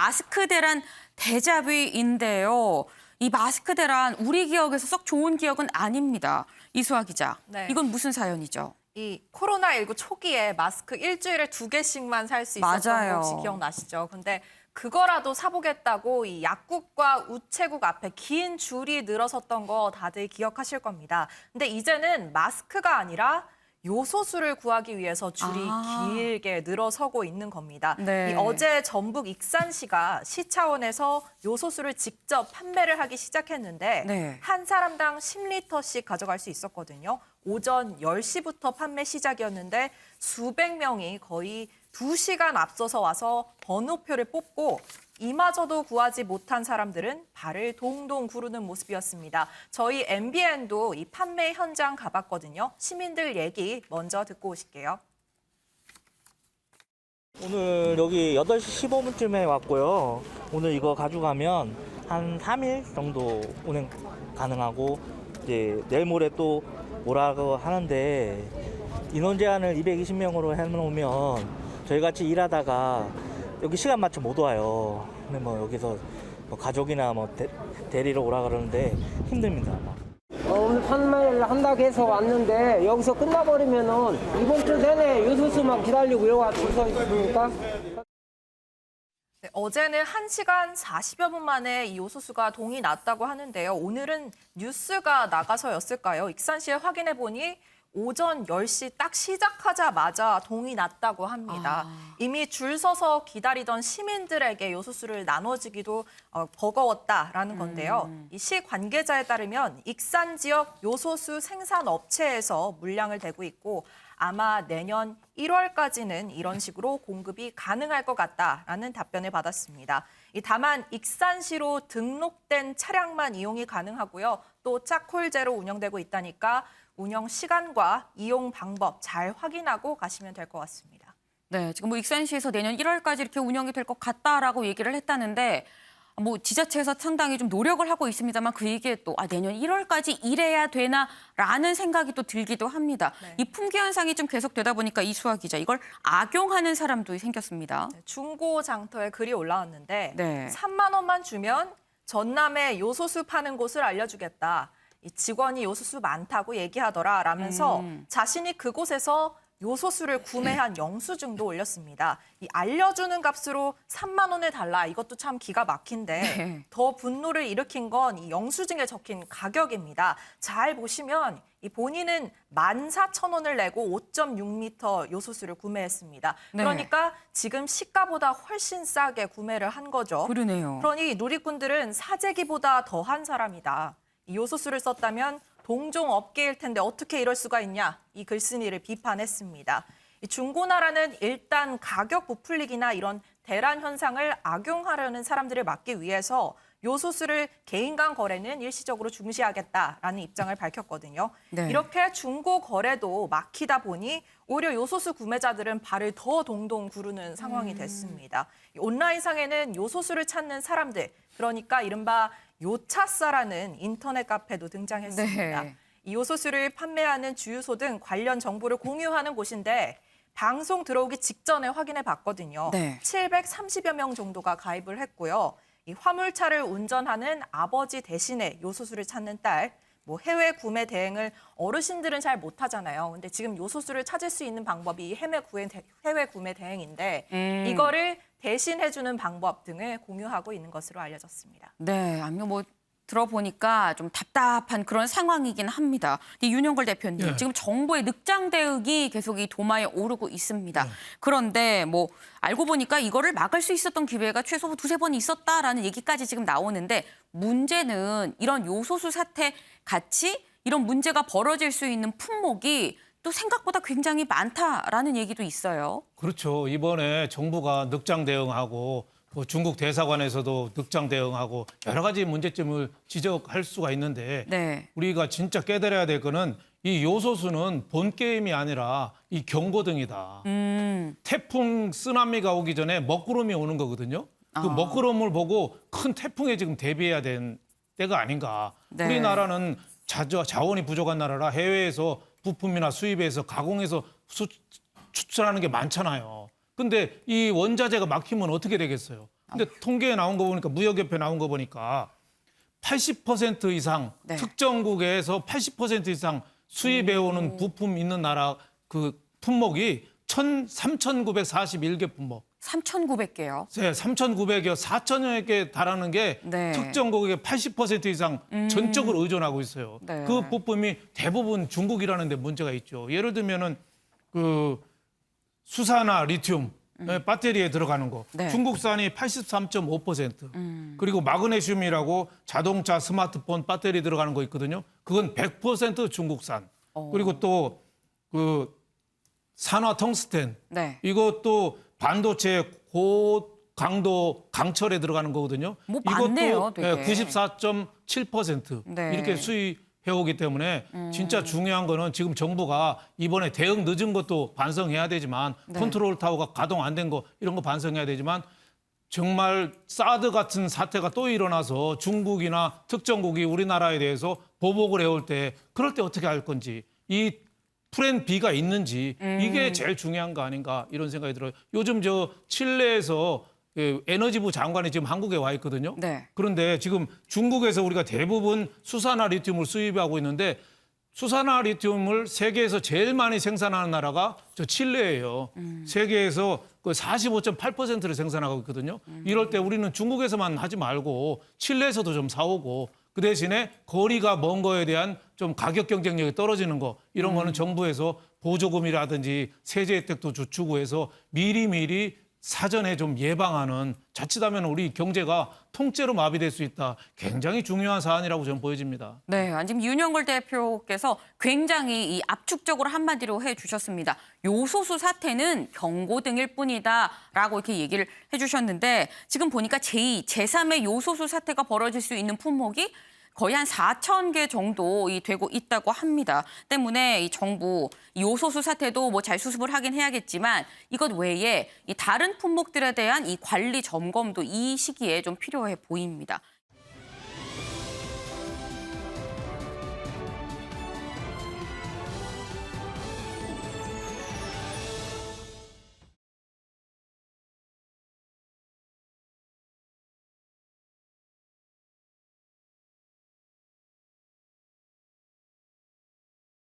마스크 대란 데자뷰인데요. 이 마스크 대란 우리 기억에서 썩 좋은 기억은 아닙니다. 이수아 기자, 네. 이건 무슨 사연이죠? 이 코로나19 초기에 마스크 일주일에 2개씩만 살 수 있었던 맞아요. 거 혹시 기억나시죠? 근데 그거라도 사보겠다고 이 약국과 우체국 앞에 긴 줄이 늘어섰던 거 다들 기억하실 겁니다. 근데 이제는 마스크가 아니라 요소수를 구하기 위해서 줄이 길게 늘어서고 있는 겁니다. 네. 이 어제 전북 익산시가 시 차원에서 요소수를 직접 판매를 하기 시작했는데 네. 한 사람당 10리터씩 가져갈 수 있었거든요. 오전 10시부터 판매 시작이었는데 수백 명이 거의 2시간 앞서서 와서 번호표를 뽑고 이마저도 구하지 못한 사람들은 발을 동동 구르는 모습이었습니다. 저희 MBN도 이 판매 현장 가봤거든요. 시민들 얘기 먼저 듣고 오실게요. 오늘 여기 8시 15분쯤에 왔고요. 오늘 이거 가져가면 한 3일 정도 운행 가능하고 이제 내일 모레 또 오라고 하는데 인원 제한을 220명으로 해놓으면 저희 같이 일하다가 여기 시간 맞춰 못 와요. 근데 뭐 여기서 뭐 가족이나 뭐 데리러 오라 그러는데 힘듭니다. 오늘 판매를 한다고 해서 왔는데 여기서 끝나버리면은 이번 주 내내 요소수만 기다리고 이러고 줄 서 있으니까. 네, 어제는 1시간 40여 분 만에 이 요소수가 동이 났다고 하는데요. 오늘은 뉴스가 나가서였을까요? 익산시에 확인해 보니 오전 10시 딱 시작하자마자 동이 났다고 합니다. 이미 줄 서서 기다리던 시민들에게 요소수를 나눠주기도 버거웠다라는 건데요. 이 시 관계자에 따르면 익산 지역 요소수 생산업체에서 물량을 대고 있고 아마 내년 1월까지는 이런 식으로 공급이 가능할 것 같다라는 답변을 받았습니다. 다만 익산시로 등록된 차량만 이용이 가능하고요. 또 짝홀제로 운영되고 있다니까 운영 시간과 이용 방법 잘 확인하고 가시면 될 것 같습니다. 네, 지금 뭐 익산시에서 내년 1월까지 이렇게 운영이 될 것 같다라고 얘기를 했다는데 뭐 지자체에서 상당히 좀 노력을 하고 있습니다만 그 얘기에 또 내년 1월까지 이래야 되나라는 생각이 또 들기도 합니다. 네. 이 품귀 현상이 좀 계속되다 보니까 이수아 기자, 이걸 악용하는 사람도 생겼습니다. 중고 장터에 글이 올라왔는데 네. 3만 원만 주면 전남에 요소수 파는 곳을 알려주겠다. 이 직원이 요소수 많다고 얘기하더라 라면서 자신이 그곳에서 요소수를 구매한 영수증도 올렸습니다. 이 알려주는 값으로 3만 원을 달라. 이것도 참 기가 막힌데 네. 더 분노를 일으킨 건 이 영수증에 적힌 가격입니다. 잘 보시면 이 본인은 14,000원을 내고 5.6리터 요소수를 구매했습니다. 네. 그러니까 지금 시가보다 훨씬 싸게 구매를 한 거죠. 그러네요. 그러니 누리꾼들은 사재기보다 더한 사람이다. 이 요소수를 썼다면 동종 업계일 텐데 어떻게 이럴 수가 있냐, 이 글쓴이를 비판했습니다. 이 중고나라는 일단 가격 부풀리기나 이런 대란 현상을 악용하려는 사람들을 막기 위해서 요소수를 개인 간 거래는 일시적으로 중지하겠다라는 입장을 밝혔거든요. 네. 이렇게 중고 거래도 막히다 보니 오히려 요소수 구매자들은 발을 더 동동 구르는 상황이 됐습니다. 온라인상에는 요소수를 찾는 사람들, 그러니까 이른바 요차싸라는 인터넷 카페도 등장했습니다. 네. 이 요소수를 판매하는 주유소 등 관련 정보를 공유하는 곳인데 방송 들어오기 직전에 확인해 봤거든요. 네. 730여 명 정도가 가입을 했고요. 이 화물차를 운전하는 아버지 대신에 요소수를 찾는 딸, 뭐 해외 구매 대행을 어르신들은 잘 못하잖아요. 근데 지금 요소수를 찾을 수 있는 방법이 해외 구매 대행인데 이거를 대신해주는 방법 등을 공유하고 있는 것으로 알려졌습니다. 네, 아니요, 뭐 들어보니까 좀 답답한 그런 상황이긴 합니다. 윤영걸 대표님, 네. 지금 정부의 늑장 대응이 계속 이 도마에 오르고 있습니다. 그런데 뭐 알고 보니까 이거를 막을 수 있었던 기회가 최소 두세 번 있었다라는 얘기까지 지금 나오는데 문제는 이런 요소수 사태 같이 이런 문제가 벌어질 수 있는 품목이 또 생각보다 굉장히 많다라는 얘기도 있어요. 그렇죠. 이번에 정부가 늑장 대응하고 뭐 중국 대사관에서도 늑장 대응하고 여러 가지 문제점을 지적할 수가 있는데 네. 우리가 진짜 깨달아야 될 거는 이 요소수는 본 게임이 아니라 이 경고등이다. 태풍 쓰나미가 오기 전에 먹구름이 오는 거거든요. 그 먹구름을 보고 큰 태풍에 지금 대비해야 된 때가 아닌가. 네. 우리나라는 자원이 부족한 나라라 해외에서 부품이나 수입해서 가공해서 추출하는 게 많잖아요. 근데 이 원자재가 막히면 어떻게 되겠어요? 근데 통계에 나온 거 보니까 무역협회 나온 거 보니까 80% 이상 네. 특정국에서 80% 이상 수입해 오는 부품 있는 나라 그 품목이 3,941개 품목. 3,900개요. 네, 3,900여 4,000여 개 달하는 게 네. 특정국의 80% 이상 전적으로 의존하고 있어요. 네. 그 부품이 대부분 중국이라는 데 문제가 있죠. 예를 들면은 그 수산화 리튬 배터리에 들어가는 거. 네. 중국산이 83.5%. 그리고 마그네슘이라고 자동차 스마트폰 배터리 들어가는 거 있거든요. 그건 100% 중국산. 그리고 또 그 산화 텅스텐. 네. 이것도 반도체 고강도 강철에 들어가는 거거든요. 뭐 많네요, 이것도 되게. 94.7% 네. 이렇게 수입해오기 때문에 진짜 중요한 거는 지금 정부가 이번에 대응 늦은 것도 반성해야 되지만 네. 컨트롤 타워가 가동 안 된 거 이런 거 반성해야 되지만 정말 사드 같은 사태가 또 일어나서 중국이나 특정국이 우리나라에 대해서 보복을 해올 때 그럴 때 어떻게 할 건지 이 플랜 B가 있는지 이게 제일 중요한 거 아닌가 이런 생각이 들어요. 요즘 저 칠레에서 에너지부 장관이 지금 한국에 와 있거든요. 네. 그런데 지금 중국에서 우리가 대부분 수산화 리튬을 수입하고 있는데 수산화 리튬을 세계에서 제일 많이 생산하는 나라가 저 칠레예요. 세계에서 그 45.8%를 생산하고 있거든요. 이럴 때 우리는 중국에서만 하지 말고 칠레에서도 좀 사오고 그 대신에 거리가 먼 거에 대한 좀 가격 경쟁력이 떨어지는 거 이런 거는 정부에서 보조금이라든지 세제 혜택도 주고 해서 미리미리 사전에 좀 예방하는 자칫하면 우리 경제가 통째로 마비될 수 있다. 굉장히 중요한 사안이라고 저는 보여집니다. 네, 지금 윤영걸 대표께서 굉장히 이 압축적으로 한마디로 해주셨습니다. 요소수 사태는 경고등일 뿐이다라고 이렇게 얘기를 해주셨는데 지금 보니까 제2, 제3의 요소수 사태가 벌어질 수 있는 품목이 거의 한 4,000개 정도 되고 있다고 합니다. 때문에 이 정부 요소수 사태도 뭐 잘 수습을 하긴 해야겠지만 이것 외에 이 다른 품목들에 대한 이 관리 점검도 이 시기에 좀 필요해 보입니다.